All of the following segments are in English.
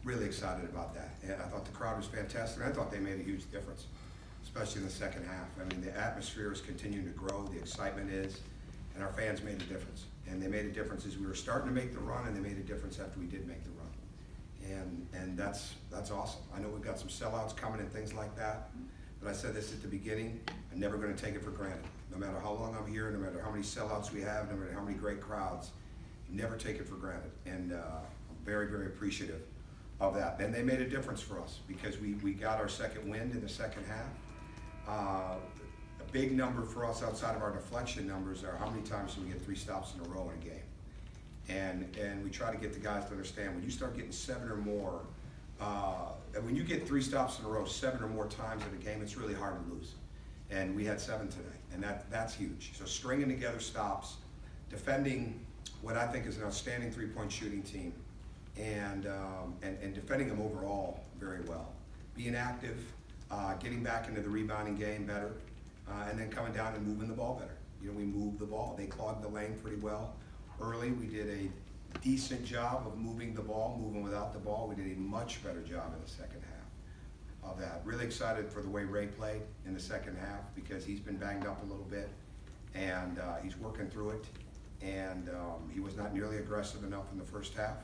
really excited about that. And I thought the crowd was fantastic. I thought they made a huge difference, especially in the second half. I mean, the atmosphere is continuing to grow, the excitement is, and our fans made a difference. And they made a difference as we were starting to make the run, and they made a difference after we did make the run. And that's awesome. I know we've got some sellouts coming and things like that, but I said this at the beginning, I'm never going to take it for granted. No matter how long I'm here, no matter how many sellouts we have, no matter how many great crowds, never take it for granted. And I'm very, very appreciative of that. And they made a difference for us because we got our second wind in the second half. A big number for us outside of our deflection numbers are how many times do we get 3 stops in a row in a game. And we try to get the guys to understand when you start getting 7 or more, and when you get 3 stops in a row 7 or more times in a game, it's really hard to lose. And we had 7 today, and that's huge. So stringing together stops, defending what I think is an outstanding 3-point shooting team, and defending them overall very well. Being active, getting back into the rebounding game better, and then coming down and moving the ball better. You know, we moved the ball. They clogged the lane pretty well. Early, we did a decent job of moving the ball, moving without the ball. We did a much better job in the second half of that. Really excited for the way Ray played in the second half because he's been banged up a little bit, and he's working through it. And he was not nearly aggressive enough in the first half.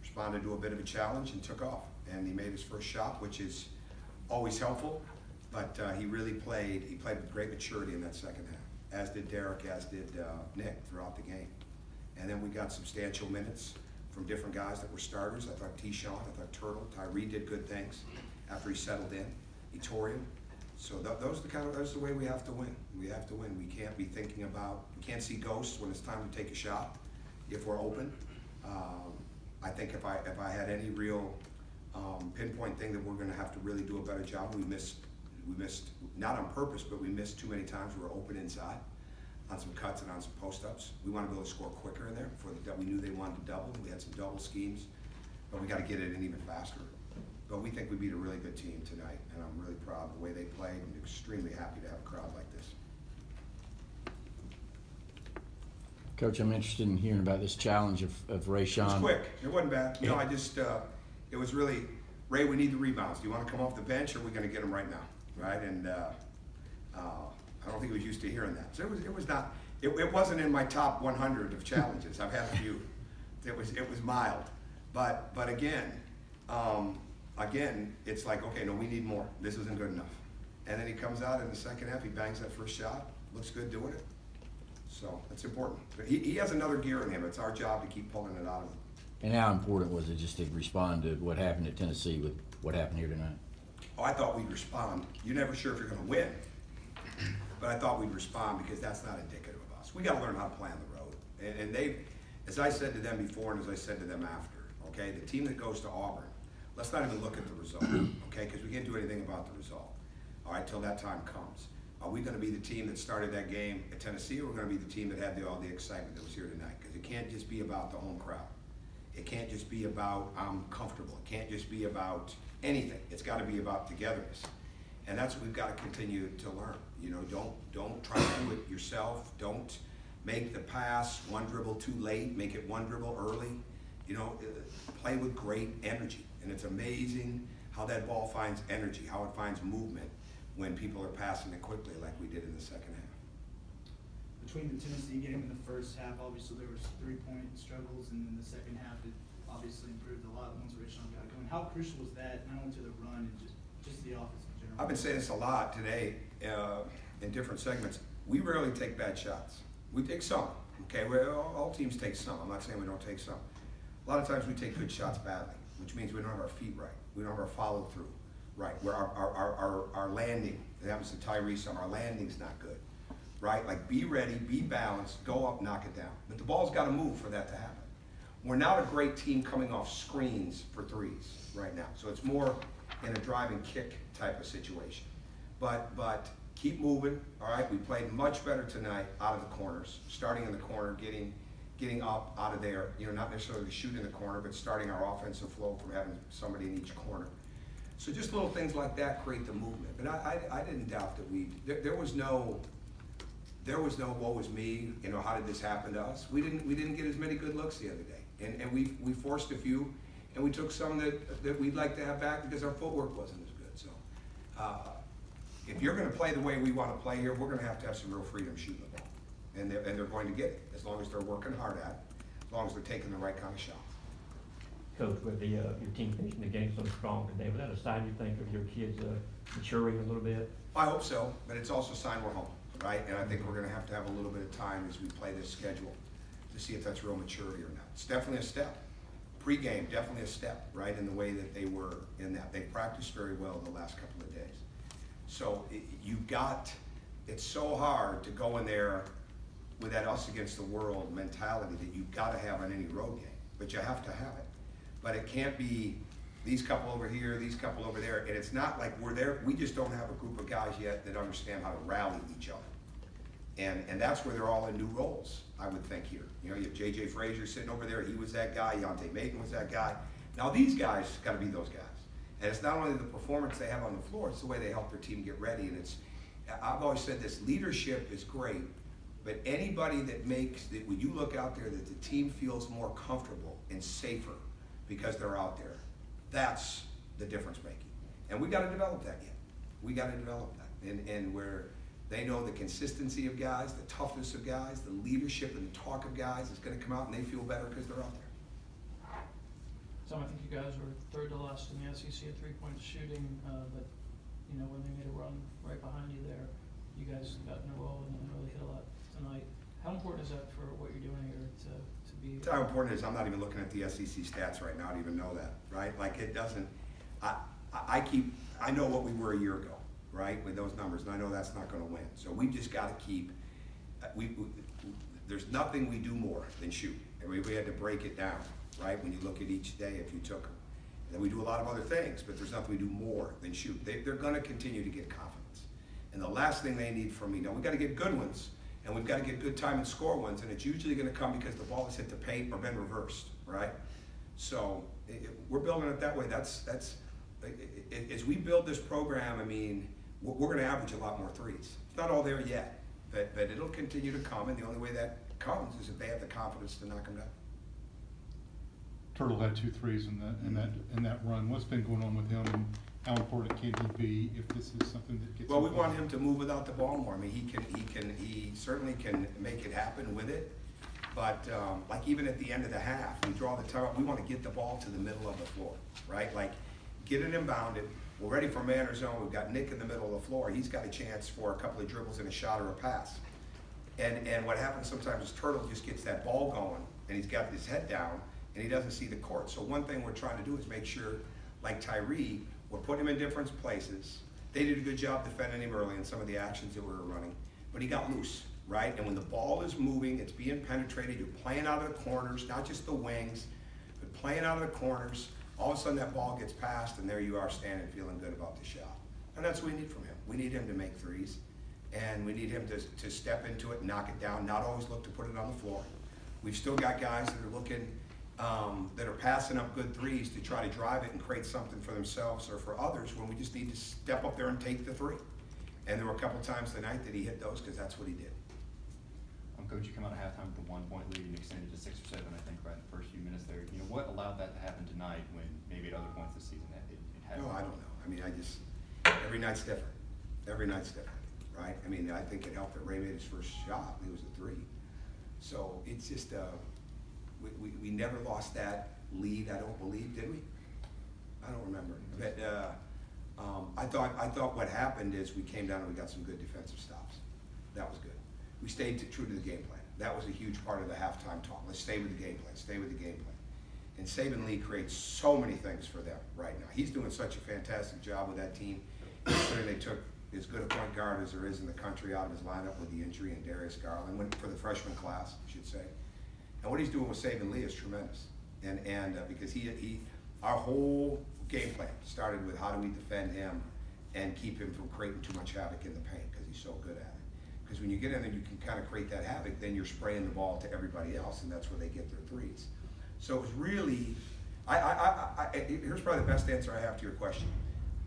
Responded to a bit of a challenge and took off. And he made his first shot, which is always helpful. But he really played. He played with great maturity in that second half, as did Derek, as did Nick throughout the game. And then we got substantial minutes from different guys that were starters. I thought T-Shawn, I thought Turtle, Tyree did good things after he settled in. He tore him. So that's the way we have to win. We have to win. We can't be thinking about, we can't see ghosts when it's time to take a shot if we're open. I think if I had any real pinpoint thing that we're going to have to really do a better job, we missed not on purpose, but we missed too many times we were open inside on some cuts and on some post-ups. We want to be able to score quicker in there. We knew they wanted to double. We had some double schemes, but we got to get it in even faster. But we think we beat a really good team tonight, and I'm really proud of the way they played and extremely happy to have a crowd like this. Coach, I'm interested in hearing about this challenge of Ray Sean. It was quick. It wasn't bad. No, I just, it was really, Ray, we need the rebounds. Do you want to come off the bench, or are we going to get them right now? Right? And I don't think he was used to hearing that. So it wasn't in my top 100 of challenges. I've had a few. It was mild. But again, it's like, okay, no, we need more. This isn't good enough. And then he comes out in the second half, he bangs that first shot, looks good doing it. So that's important. But he has another gear in him. It's our job to keep pulling it out of him. And how important was it just to respond to what happened at Tennessee with what happened here tonight? Oh, I thought we'd respond. You're never sure if you're going to win. But I thought we'd respond because that's not indicative of us. We got to learn how to play on the road. And they, as I said to them before and as I said to them after, okay, the team that goes to Auburn, let's not even look at the result, okay, because we can't do anything about the result, all right, till that time comes. Are we going to be the team that started that game at Tennessee, or are we going to be the team that had all the excitement that was here tonight? Because it can't just be about the home crowd. It can't just be about I'm comfortable. It can't just be about anything. It's got to be about togetherness. And that's what we've got to continue to learn. You know, don't try to do it yourself. Don't make the pass one dribble too late. Make it one dribble early. You know, play with great energy. And it's amazing how that ball finds energy, how it finds movement when people are passing it quickly like we did in the second half. Between the Tennessee game and the first half, obviously there was 3-point struggles, and then the second half it obviously improved a lot once Ray Sean got going. How crucial was that, not only to the run and just the offense in general? I've been saying this a lot today in different segments. We rarely take bad shots. We take some, okay? All teams take some. I'm not saying we don't take some. A lot of times we take good shots badly, which means we don't have our feet right. We don't have our follow through right. Where our landing, it happens to Tyree some, our landing's not good, right? Like be ready, be balanced, go up, knock it down. But the ball's got to move for that to happen. We're not a great team coming off screens for threes right now. So it's more in a drive and kick type of situation. But keep moving, all right? We played much better tonight out of the corners, starting in the corner, getting up out of there, you know, not necessarily to shoot in the corner, but starting our offensive flow from having somebody in each corner. So just little things like that create the movement. But I didn't doubt that there was no woe was me, you know, how did this happen to us? We didn't get as many good looks the other day. And we forced a few, and we took some that we'd like to have back because our footwork wasn't as good. So if you're going to play the way we want to play here, we're going to have some real freedom shooting the ball, and they're going to get it as long as they're working hard at it, as long as they're taking the right kind of shots. Coach, with your team finishing the game so strong today, was that a sign, you think, of your kids maturing a little bit? I hope so, but it's also a sign we're home, right? And I think we're going to have a little bit of time as we play this schedule to see if that's real maturity or not. It's definitely a step. Pre-game, definitely a step, right, in the way that they were in that. They practiced very well the last couple of days. So it's so hard to go in there with that us against the world mentality that you've got to have on any road game, but you have to have it. But it can't be these couple over here, these couple over there, and it's not like we're there. We just don't have a group of guys yet that understand how to rally each other. And that's where they're all in new roles, I would think here. You know, you have J.J. Frazier sitting over there. He was that guy. Yonte Maton was that guy. Now these guys got to be those guys. And it's not only the performance they have on the floor, it's the way they help their team get ready. And I've always said this, leadership is great, but anybody that makes, that when you look out there, that the team feels more comfortable and safer because they're out there, that's the difference making. And we got to develop that yet. We got to develop that. And where they know the consistency of guys, the toughness of guys, the leadership and the talk of guys is going to come out, and they feel better because they're out there. Tom, I think you guys were third to last in the SEC at three-point shooting, but you know, when they made a run right behind you there, you guys got in a roll and really hit a lot tonight. How important is that for what you're doing here to be? How important it is, I'm not even looking at the SEC stats right now to even know that, right? Like it doesn't, I know what we were a year ago, right, with those numbers, and I know that's not going to win. So we just got to keep, there's nothing we do more than shoot. And we had to break it down, right, when you look at each day if you took them. And then we do a lot of other things, but there's nothing we do more than shoot. They're going to continue to get confidence. And the last thing they need from me, now we've got to get good ones, and we've got to get good time and score ones, and it's usually going to come because the ball has hit the paint or been reversed, right? So we're building it that way. That's as we build this program, I mean, we're going to average a lot more threes. It's not all there yet, but it'll continue to come, and the only way that comes is if they have the confidence to knock them down. Turtle had 2 threes in that run. What's been going on with him, and how important can he be if this is something that gets? Well, we want him to move without the ball more. I mean, he certainly can make it happen with it. But like even at the end of the half, we draw the time. We want to get the ball to the middle of the floor, right? Like get it inbounded. We're ready for man or zone. We've got Nick in the middle of the floor. He's got a chance for a couple of dribbles and a shot or a pass. And what happens sometimes is Turtle just gets that ball going, and he's got his head down, and he doesn't see the court. So one thing we're trying to do is make sure, like Tyree, we're putting him in different places. They did a good job defending him early in some of the actions that we were running, but he got loose, right? And when the ball is moving, it's being penetrated, you're playing out of the corners, not just the wings, but playing out of the corners. All of a sudden that ball gets passed, and there you are standing feeling good about the shot. And that's what we need from him. We need him to make threes, and we need him to step into it, knock it down, not always look to put it on the floor. We've still got guys that are looking, that are passing up good threes to try to drive it and create something for themselves or for others when we just need to step up there and take the three. And there were a couple times tonight that he hit those because that's what he did. Coach, you come out of halftime with a 1-point lead and extended to 6 or 7, I think, right in the first few minutes there. You know, what allowed that to happen tonight when maybe at other points this season it hadn't? No, I don't know. I mean, every night's different. Every night's different, right? I mean, I think it helped that Ray made his first shot. It was a 3. So it's just, we never lost that lead, I don't believe, did we? I don't remember. But I thought what happened is we came down and we got some good defensive stops. That was good. We stayed true to the game plan. That was a huge part of the halftime talk. Let's stay with the game plan, stay with the game plan. And Saban Lee creates so many things for them right now. He's doing such a fantastic job with that team. They took as good a point guard as there is in the country out of his lineup with the injury, and Darius Garland went for the freshman class, I should say. And what he's doing with Saban Lee is tremendous. And because our whole game plan started with how do we defend him and keep him from creating too much havoc in the paint because he's so good at it. Because when you get in there, you can kind of create that havoc, then you're spraying the ball to everybody else, and that's where they get their threes. So it was really, here's probably the best answer I have to your question.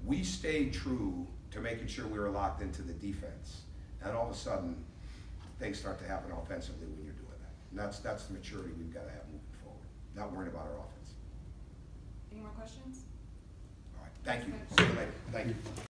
We stayed true to making sure we were locked into the defense, and all of a sudden, things start to happen offensively when you're doing that. And that's the maturity we've got to have moving forward, not worrying about our offense. questions? All right, thank you. See you later. Thank you.